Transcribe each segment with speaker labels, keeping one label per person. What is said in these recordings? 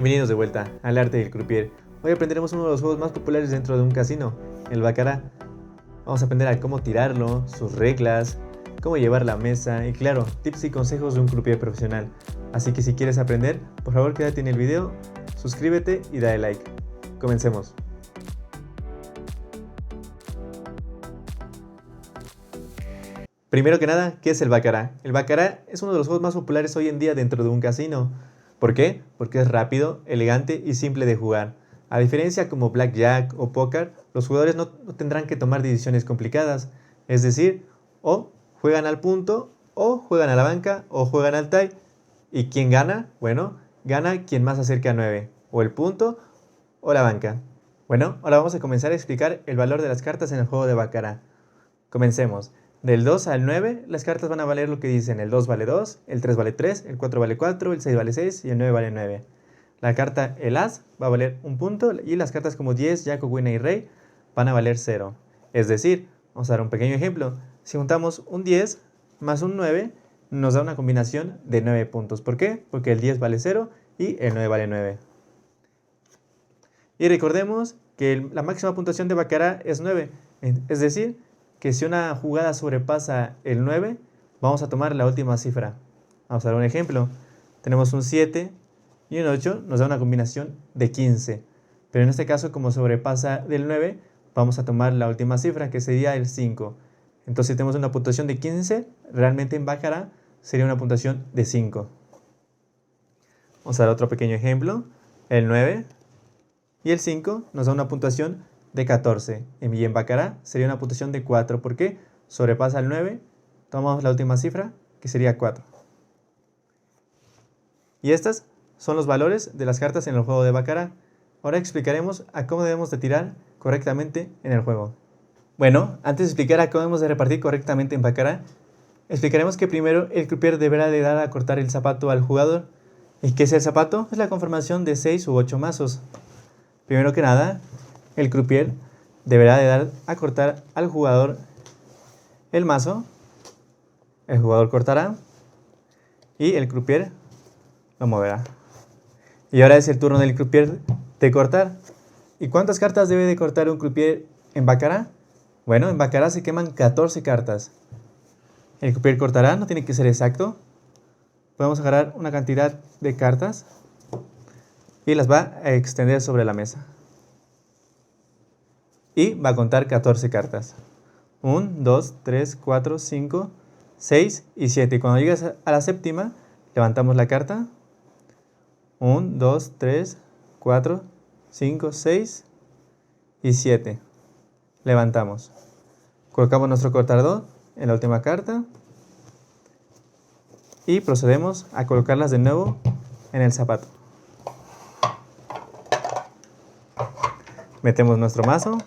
Speaker 1: Bienvenidos de vuelta al arte del croupier. Hoy aprenderemos uno de los juegos más populares dentro de un casino, el baccarat. Vamos a aprender a cómo tirarlo, sus reglas, cómo llevar la mesa y claro, tips y consejos de un croupier profesional. Así que si quieres aprender, por favor quédate en el video, suscríbete y dale like. Comencemos. Primero que nada, ¿qué es el baccarat? El baccarat es uno de los juegos más populares hoy en día dentro de un casino. ¿Por qué? Porque es rápido, elegante y simple de jugar. A diferencia como blackjack o póker, los jugadores no tendrán que tomar decisiones complicadas. Es decir, o juegan al punto, o juegan a la banca, o juegan al tie. ¿Y quién gana? Bueno, gana quien más acerca a 9, o el punto, o la banca. Bueno, ahora vamos a comenzar a explicar el valor de las cartas en el juego de baccarat. Comencemos. Del 2 al 9, las cartas van a valer lo que dicen. El 2 vale 2, el 3 vale 3, el 4 vale 4, el 6 vale 6 y el 9 vale 9. La carta el as va a valer un punto y las cartas como 10, jaco, queen y rey van a valer 0. Es decir, vamos a dar un pequeño ejemplo. Si juntamos un 10 más un 9, nos da una combinación de 9 puntos. ¿Por qué? Porque el 10 vale 0 y el 9 vale 9. Y recordemos que la máxima puntuación de baccarat es 9. Es decir, que si una jugada sobrepasa el 9, vamos a tomar la última cifra. Vamos a dar un ejemplo. Tenemos un 7 y un 8, nos da una combinación de 15. Pero en este caso, como sobrepasa del 9, vamos a tomar la última cifra, que sería el 5. Entonces, si tenemos una puntuación de 15, realmente en baccarat sería una puntuación de 5. Vamos a dar otro pequeño ejemplo. El 9 y el 5 nos da una puntuación de 14. Y en baccarat sería una puntuación de 4. ¿Por qué? Sobrepasa el 9, tomamos la última cifra, que sería 4. Y estas son los valores de las cartas en el juego de baccarat. Ahora explicaremos a cómo debemos de tirar correctamente en el juego. Bueno, antes de explicar a cómo debemos de repartir correctamente en baccarat, explicaremos que primero el croupier deberá de dar a cortar el zapato al jugador. ¿Y qué es el zapato? Es la conformación de 6 u 8 mazos. Primero que nada, el croupier deberá de dar a cortar al jugador el mazo. El jugador cortará y el croupier lo moverá. Y ahora es el turno del croupier de cortar. ¿Y cuántas cartas debe de cortar un croupier en baccarat? Bueno, en baccarat se queman 14 cartas. El croupier cortará, no tiene que ser exacto. Podemos agarrar una cantidad de cartas y las va a extender sobre la mesa. Y va a contar 14 cartas. 1, 2, 3, 4, 5, 6 y 7. Y cuando llegas a la séptima, levantamos la carta. 1, 2, 3, 4, 5, 6 y 7. Levantamos. Colocamos nuestro cortador en la última carta. Y procedemos a colocarlas de nuevo en el zapato. Metemos nuestro mazo.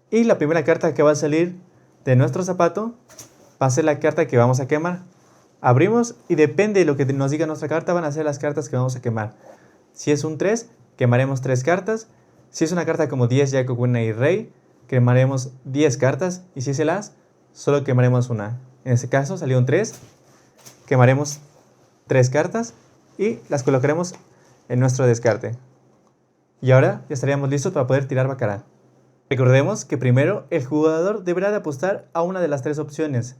Speaker 1: Y la primera carta que va a salir de nuestro zapato va a ser la carta que vamos a quemar. Abrimos y depende de lo que nos diga nuestra carta van a ser las cartas que vamos a quemar. Si es un 3, quemaremos 3 cartas. Si es una carta como 10, jaco, queen y rey, quemaremos 10 cartas. Y si es el as, solo quemaremos una. En este caso salió un 3, quemaremos 3 cartas y las colocaremos en nuestro descarte. Y ahora ya estaríamos listos para poder tirar baccarat. Recordemos que primero el jugador deberá de apostar a una de las 3 opciones,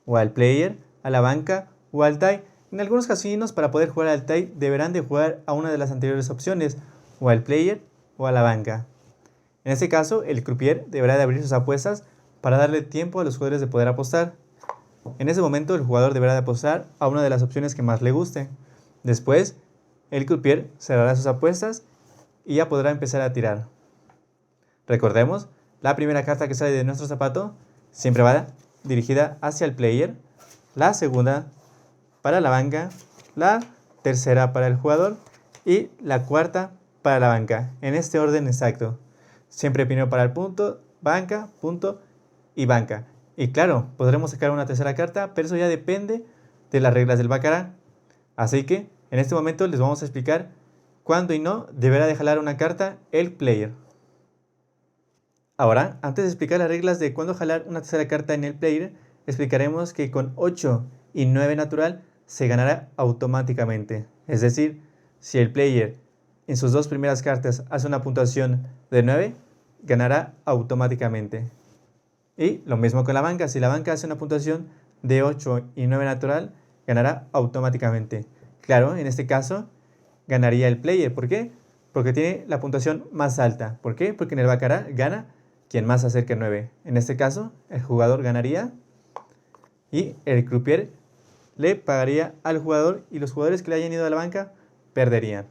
Speaker 1: o al player, a la banca o al tie. En algunos casinos para poder jugar al tie deberán de jugar a una de las anteriores opciones, o al player o a la banca. En este caso el croupier deberá de abrir sus apuestas para darle tiempo a los jugadores de poder apostar. En ese momento el jugador deberá de apostar a una de las opciones que más le guste. Después el croupier cerrará sus apuestas y ya podrá empezar a tirar. Recordemos, la primera carta que sale de nuestro zapato siempre va dirigida hacia el player, la segunda para la banca, la tercera para el jugador y la cuarta para la banca, en este orden exacto. Siempre primero para el punto y banca. Y claro, podremos sacar una tercera carta, pero eso ya depende de las reglas del baccarat. Así que en este momento les vamos a explicar cuándo y no deberá de jalar una carta el player. Ahora, antes de explicar las reglas de cuándo jalar una tercera carta en el player, explicaremos que con 8 y 9 natural se ganará automáticamente. Es decir, si el player en sus dos primeras cartas hace una puntuación de 9, ganará automáticamente. Y lo mismo con la banca. Si la banca hace una puntuación de 8 y 9 natural, ganará automáticamente. Claro, en este caso ganaría el player. ¿Por qué? Porque tiene la puntuación más alta. ¿Por qué? Porque en el baccarat gana quien más acerque a 9. En este caso, el jugador ganaría y el croupier le pagaría al jugador y los jugadores que le hayan ido a la banca perderían.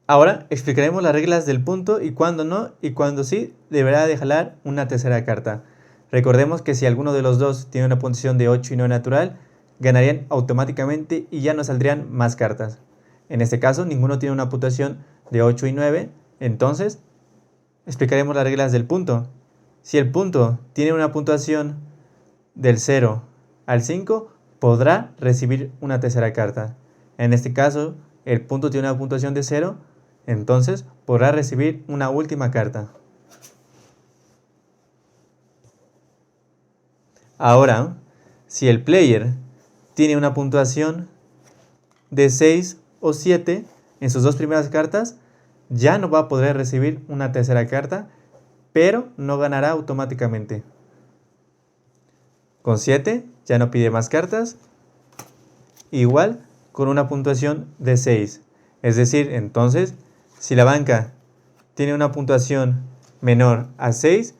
Speaker 1: Ahora explicaremos las reglas del punto y cuándo no y cuándo sí deberá de jalar una tercera carta. Recordemos que si alguno de los dos tiene una puntuación de 8 y 9 natural, ganarían automáticamente y ya no saldrían más cartas. En este caso, ninguno tiene una puntuación de 8 y 9, entonces explicaremos las reglas del punto. Si el punto tiene una puntuación del 0 al 5, podrá recibir una tercera carta. En este caso, el punto tiene una puntuación de 0, entonces podrá recibir una última carta. Ahora, si el player tiene una puntuación de 6 o 7 en sus dos primeras cartas, ya no va a poder recibir una tercera carta, pero no ganará automáticamente. Con 7 ya no pide más cartas, igual con una puntuación de 6. Es decir, entonces, si la banca tiene una puntuación menor a 6,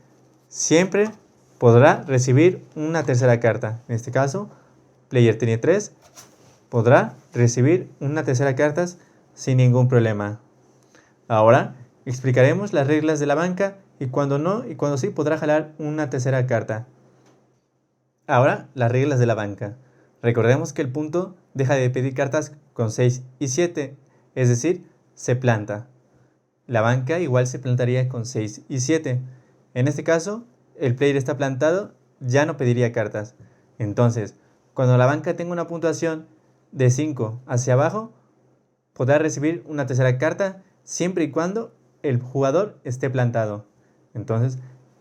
Speaker 1: siempre podrá recibir una tercera carta. En este caso, player tiene 3, podrá recibir una tercera carta sin ningún problema. Ahora explicaremos las reglas de la banca y cuando no y cuando sí podrá jalar una tercera carta. Ahora, las reglas de la banca. Recordemos que el punto deja de pedir cartas con 6 y 7, es decir, se planta. La banca igual se plantaría con 6 y 7. En este caso, el player está plantado, ya no pediría cartas. Entonces, cuando la banca tenga una puntuación de 5 hacia abajo, podrá recibir una tercera carta siempre y cuando el jugador esté plantado. Entonces,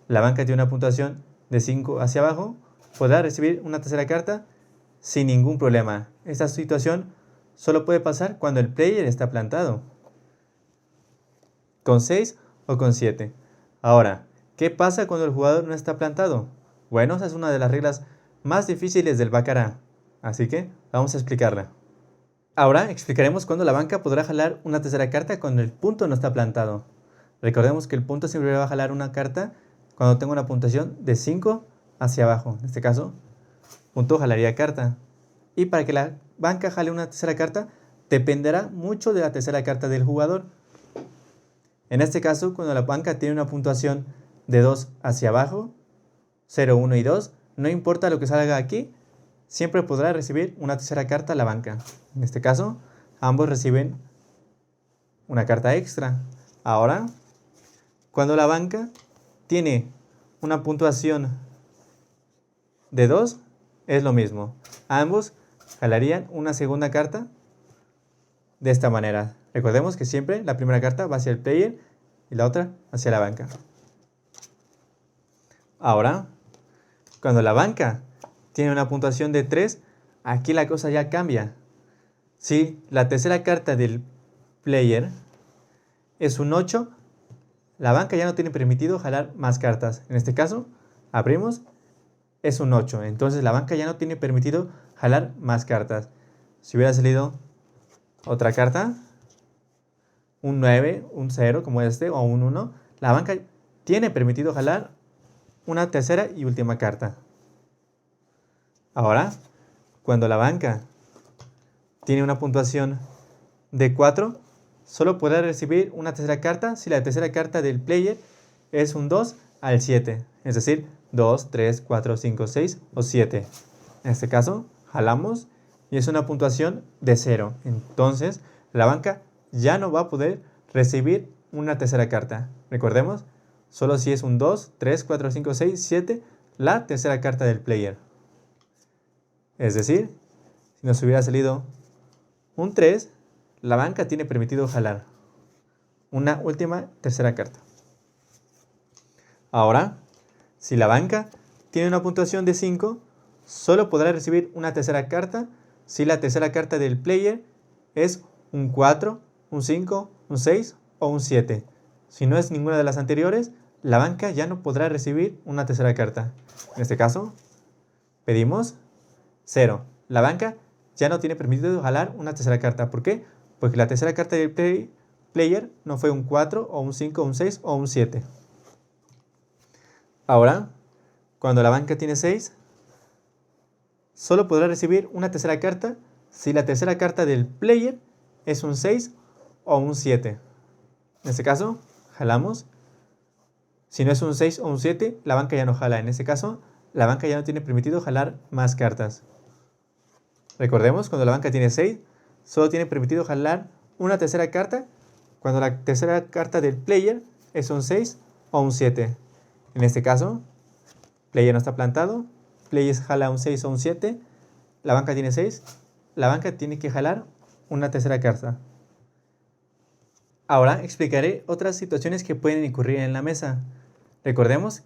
Speaker 1: la banca tiene una puntuación de 5 hacia abajo, podrá recibir una tercera carta sin ningún problema. Esta situación solo puede pasar cuando el player está plantado, con 6 o con 7. Ahora, ¿qué pasa cuando el jugador no está plantado? Bueno, esa es una de las reglas más difíciles del baccarat, así que vamos a explicarla. Ahora explicaremos cuándo la banca podrá jalar una tercera carta cuando el punto no está plantado. Recordemos que el punto siempre va a jalar una carta cuando tenga una puntuación de 5 hacia abajo. En este caso, punto jalaría carta. Y para que la banca jale una tercera carta, dependerá mucho de la tercera carta del jugador. En este caso, cuando la banca tiene una puntuación de 2 hacia abajo, 0, 1 y 2, no importa lo que salga aquí, siempre podrá recibir una tercera carta a la banca. En este caso, ambos reciben una carta extra. Ahora, cuando la banca tiene una puntuación de 2, es lo mismo. Ambos jalarían una segunda carta de esta manera. Recordemos que siempre la primera carta va hacia el player y la otra hacia la banca. Ahora, cuando la banca tiene una puntuación de 3, aquí la cosa ya cambia. Si la tercera carta del player es un 8, la banca ya no tiene permitido jalar más cartas. En este caso, abrimos, es un 8. Entonces la banca ya no tiene permitido jalar más cartas. Si hubiera salido otra carta, un 9, un 0 como este o un 1, la banca tiene permitido jalar una tercera y última carta. Ahora, cuando la banca tiene una puntuación de 4, solo podrá recibir una tercera carta si la tercera carta del player es un 2 al 7, es decir, 2, 3, 4, 5, 6 o 7. En este caso, jalamos y es una puntuación de 0. Entonces, la banca ya no va a poder recibir una tercera carta. Recordemos, solo si es un 2, 3, 4, 5, 6, 7, la tercera carta del player. Es decir, si nos hubiera salido un 3, la banca tiene permitido jalar una última tercera carta. Ahora, si la banca tiene una puntuación de 5, solo podrá recibir una tercera carta si la tercera carta del player es un 4, un 5, un 6 o un 7. Si no es ninguna de las anteriores, la banca ya no podrá recibir una tercera carta. En este caso, pedimos 0. La banca ya no tiene permitido jalar una tercera carta. ¿Por qué? Porque la tercera carta del player no fue un 4 o un 5, un 6 o un 7. Ahora, cuando la banca tiene 6, solo podrá recibir una tercera carta si la tercera carta del player es un 6 o un 7. En este caso, jalamos. Si no es un 6 o un 7, la banca ya no jala. En este caso, la banca ya no tiene permitido jalar más cartas. Recordemos, cuando la banca tiene 6, solo tiene permitido jalar una tercera carta cuando la tercera carta del player es un 6 o un 7. En este caso, player no está plantado, player jala un 6 o un 7, la banca tiene 6, la banca tiene que jalar una tercera carta. Ahora explicaré otras situaciones que pueden ocurrir en la mesa. Recordemos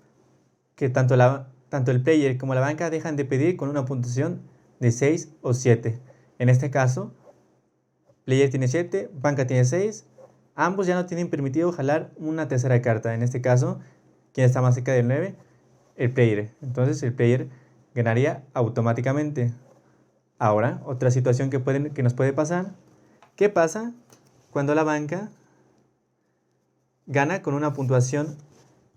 Speaker 1: que tanto el player como la banca dejan de pedir con una puntuación de 6 o 7. En este caso, player tiene 7, banca tiene 6, ambos ya no tienen permitido jalar una tercera carta. En este caso, ¿quién está más cerca del 9? El player. Entonces el player ganaría automáticamente. Ahora, otra situación que nos puede pasar. ¿Qué pasa cuando la banca gana con una puntuación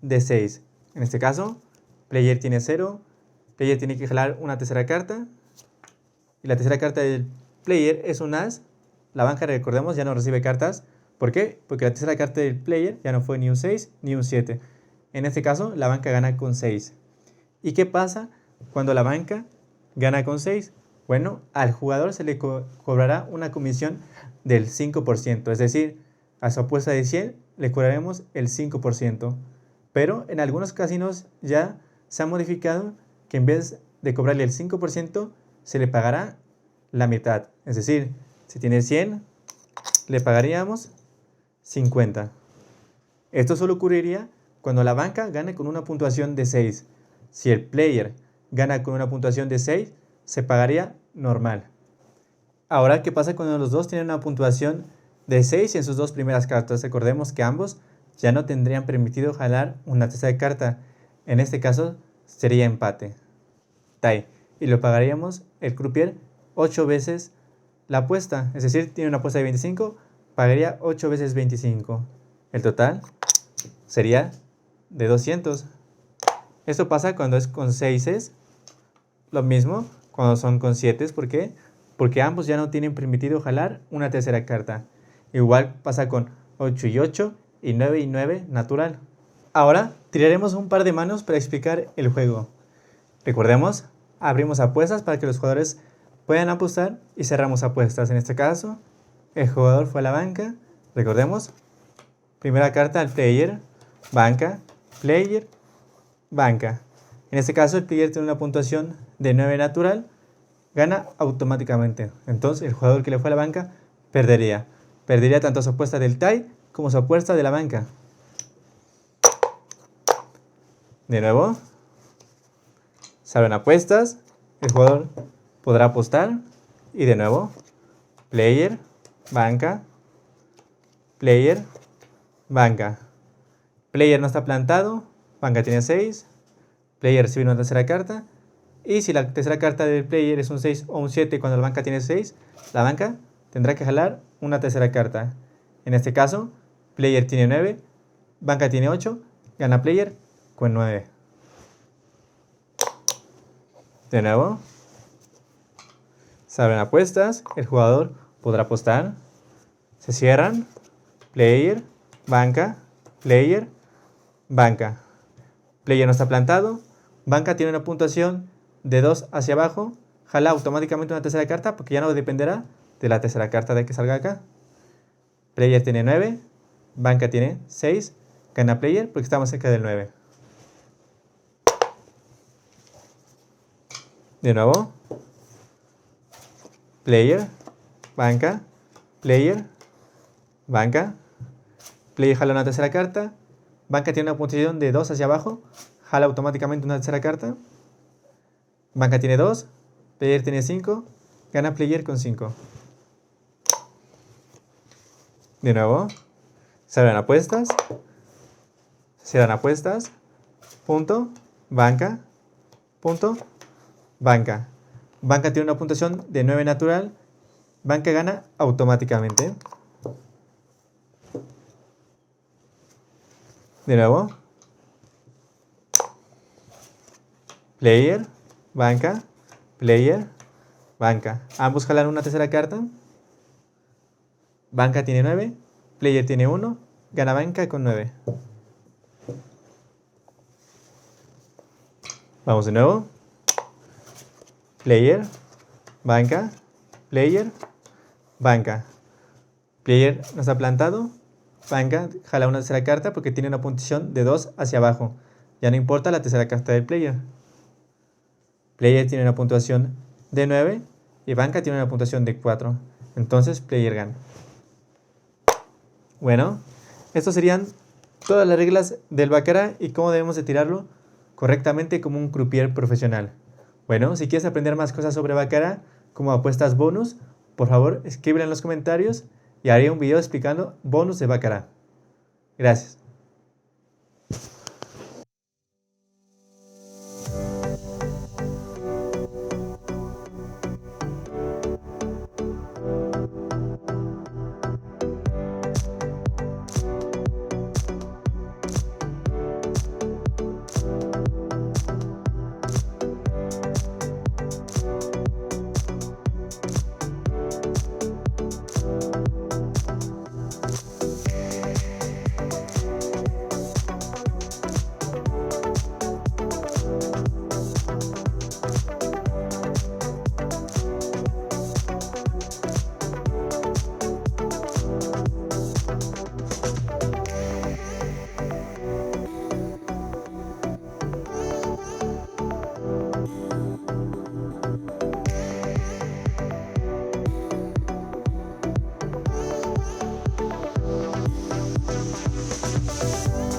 Speaker 1: de 6? En este caso, player tiene 0, player tiene que jalar una tercera carta, y la tercera carta del player es un as. La banca, recordemos, ya no recibe cartas. ¿Por qué? Porque la tercera carta del player ya no fue ni un 6 ni un 7. En este caso, la banca gana con 6. ¿Y qué pasa cuando la banca gana con 6? Bueno, al jugador se le cobrará una comisión del 5%. Es decir, a su apuesta de 100 le cobraremos el 5%. Pero en algunos casinos ya se ha modificado que en vez de cobrarle el 5%, se le pagará la mitad. Es decir, si tiene 100, le pagaríamos 50. Esto solo ocurriría cuando la banca gane con una puntuación de 6. Si el player gana con una puntuación de 6, se pagaría normal. Ahora, ¿qué pasa cuando los dos tienen una puntuación de 6 en sus dos primeras cartas? Recordemos que ambos ya no tendrían permitido jalar una tercera carta. En este caso, sería empate. Tie. Y lo pagaríamos el croupier 8 veces la apuesta. Es decir, tiene una apuesta de 25, pagaría 8 veces 25. El total sería de 200. Esto pasa cuando es con 6. Lo mismo cuando son con 7. ¿Por qué? Porque ambos ya no tienen permitido jalar una tercera carta. Igual pasa con 8 y 8 y 9 y 9 natural. Ahora tiraremos un par de manos para explicar el juego. Recordemos, abrimos apuestas para que los jugadores puedan apostar y cerramos apuestas. En este caso, el jugador fue a la banca. Recordemos, primera carta al player, banca, player, banca. En este caso, el player tiene una puntuación de 9 natural, gana automáticamente. Entonces, el jugador que le fue a la banca perdería. Perdería tanto su apuesta del tie como su apuesta de la banca. De nuevo, se abren apuestas, el jugador podrá apostar y de nuevo, player, banca, player, banca. Player no está plantado, banca tiene 6, player recibe una tercera carta y si la tercera carta del player es un 6 o un 7 cuando la banca tiene 6, la banca tendrá que jalar una tercera carta. En este caso, player tiene 9, banca tiene 8, gana player con 9. De nuevo, se abren apuestas, el jugador podrá apostar, se cierran, player, banca, player, banca. Player no está plantado, banca tiene una puntuación de 2 hacia abajo, jala automáticamente una tercera carta porque ya no dependerá de la tercera carta de que salga acá. Player tiene 9, banca tiene 6, gana player porque estamos cerca del 9. De nuevo, player, banca, player, banca, player jala una tercera carta, banca tiene una puntuación de 2 hacia abajo, jala automáticamente una tercera carta, banca tiene 2, player tiene 5, Gana player con 5. De nuevo. Se abren apuestas. Cierran apuestas. Punto. Banca. Punto. Banca. Banca tiene una puntuación de 9 natural. Banca gana automáticamente. De nuevo. Player. Banca. Player. Banca. Ambos jalan una tercera carta. Banca tiene 9. Player tiene 1. Gana banca con 9. Vamos de nuevo. Player. Banca. Player. Banca. Player no está plantado. Banca jala una tercera carta porque tiene una puntuación de 2 hacia abajo. Ya no importa la tercera carta del player. Player tiene una puntuación de 9 y banca tiene una puntuación de 4. Entonces player gana. Bueno, estas serían todas las reglas del baccarat y cómo debemos de tirarlo correctamente como un croupier profesional. Bueno, si quieres aprender más cosas sobre baccarat, como apuestas bonus, por favor escríbelo en los comentarios y haré un video explicando bonus de baccarat. Gracias.